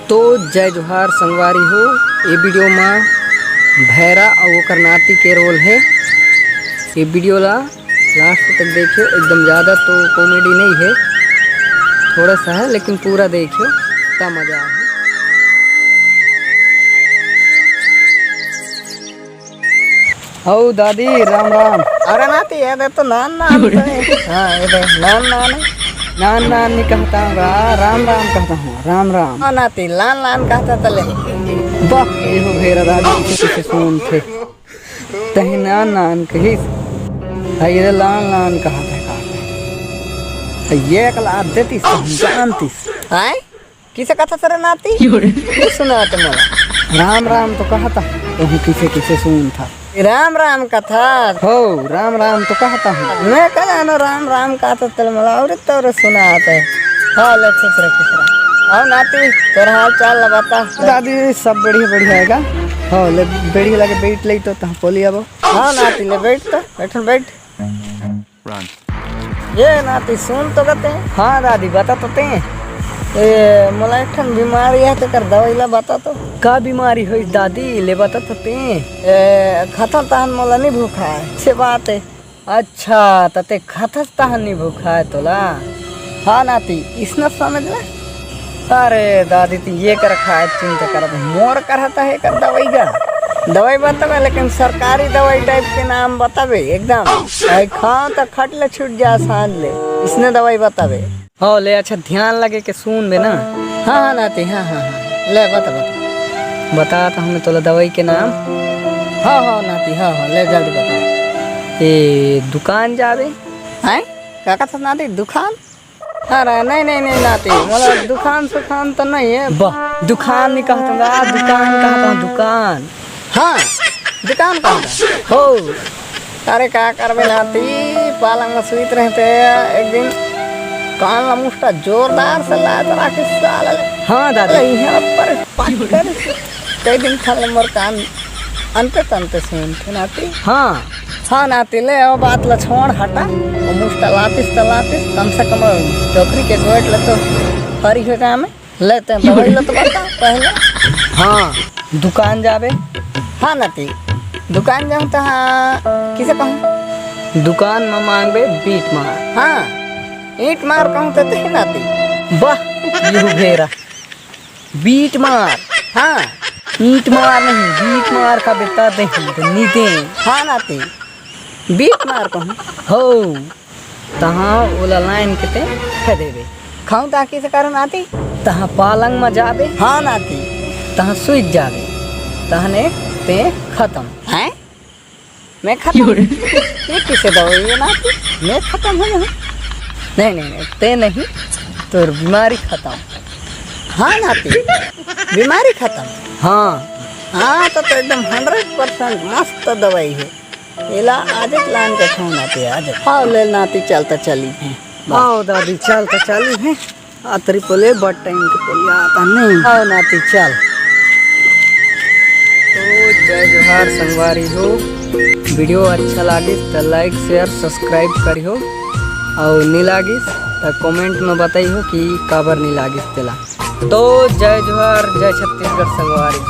तो जय जोहार संगवारी हो। ये वीडियो में भैरा और ओकर नाती के रोल है। ये वीडियो ला लास्ट तक देखियो। एकदम ज़्यादा तो कॉमेडी नहीं है, थोड़ा सा है, लेकिन पूरा देखियो इतना मज़ा है। ओ दादी राम राम। अरे नाती ये तो नान नान हाँ ये नान नान नान नान नहीं कहता हूँ, राम राम कहता हूँ, राम राम। हाँ नाती लान लान कहता तले वाह ये हो भेरा दादी किसी सुन थे तही नान नान कही ये लान लान कहा था ये कल देती जानती हाय किसे कथा सर नाती सुना तो मला राम राम तो कहता तो किसे किसे सुन था राम राम कथा हो राम राम तो कहता हूँ मैं कह जानो राम राम कहता तले मला और तो सुना आता है। हाँ ले खुसरा खुसरा आओ नाती तोरा हाल चाल बता दादी सब बढ़िया बढ़िया हैगा। हाँ ले बढ़िया लगे बैठ ले तो तहाँ पोली अब। हाँ नाती ले बैठ तो बैठन बैठ ये नाती सुन तो कहते हैं। हाँ दादी बता तो ते ये मला एक ठन बीमारी है तो कर दवाई ला बता तो का बीमारी हुई दादी ले बता तो ते खतम तहन मला नहीं भूखा है से बात है। अच्छा तते खतस तहन नहीं भूखा है तोला। हाँ नाती इसने समझ ले अरे दादी तू ये कर रखा है चिंता कर मोर करता है कर दवाई का दवाई बतावे लेकिन सरकारी दवाई टाइप के नाम बतावे एकदम खाओ तो खट ले छूट जा सांझ ले इसने दवाई बतावे। हाँ ले अच्छा ध्यान लगे के सुन बे ना। हाँ हाँ नाती हाँ हाँ हाँ ले बता बता बता तो हमें तोला दवाई के नाम। हाँ हाँ नाती हाँ हाँ ले जल्दी बता। ये दुकान जावे हैं क्या कहता नाती दुकान। अरे नहीं नहीं नहीं नाती मतलब दुकान सुखान तो नहीं है। वाह दुकान नहीं कहता हूँ, दुकान कहता हूँ दुकान। हाँ दुकान कहता हो। अरे क्या करबे नाती पालंग में सुईत रहते एक दिन कान ला मुष्टा जोरदार से लात राके साला ले। हाँ दादा यहाँ पर पकड़ कई दिन खाले मोर कान अंते तंते सुनते नाती। हाँ हाँ नाती ले अब बात ला छोड़ हटा और मुष्टा लातिस कम से कम टोकरी के गोट ले तो हरी हो काम लेते हैं दवाई ले तो बता पहले। हाँ दुकान जावे। हाँ नाती दुकान जाऊँ तो हाँ किसे कहूँ दुकान में मांगबे बीट मार। हाँ ईंट मार कहूँ तो ते नाती। वाह ये घेरा बीट मार। हाँ ईंट मार नहीं बीट मार का बेटा दे नीते। हाँ नाती बीट मार कहूँ हो तहाँ ओला लाइन के ते कह देवे खाऊँ ताकि से करो नाती। तहाँ पालंग में जावे। हाँ नाती तहाँ सुई जावे तहने ते खत्म हैं मैं खत्म ये किसे दवाई है नाती मैं खत्म हो जाऊँ। नहीं नहीं नहीं ते नहीं तो बीमारी खत्म। हाँ नाती बीमारी खत्म। हाँ हाँ तो एकदम 100% मस्त दवाई है। इला आज एक लान के खाऊँ नाती आज। हाँ ले नाती चलता चली है। आओ दादी चल तो चली है आतरी पोले बट टाइम के पोले आता नहीं। आओ नाती चल। तो जय जोहार संगवारी हो। वीडियो अच्छा लागिस तो लाइक शेयर सब्सक्राइब करियो और नहीं लागिस तो कमेंट में बताइयो कि काबर नहीं लागिस तेला। तो जय जोहार जय छत्तीसगढ़ संगवारी।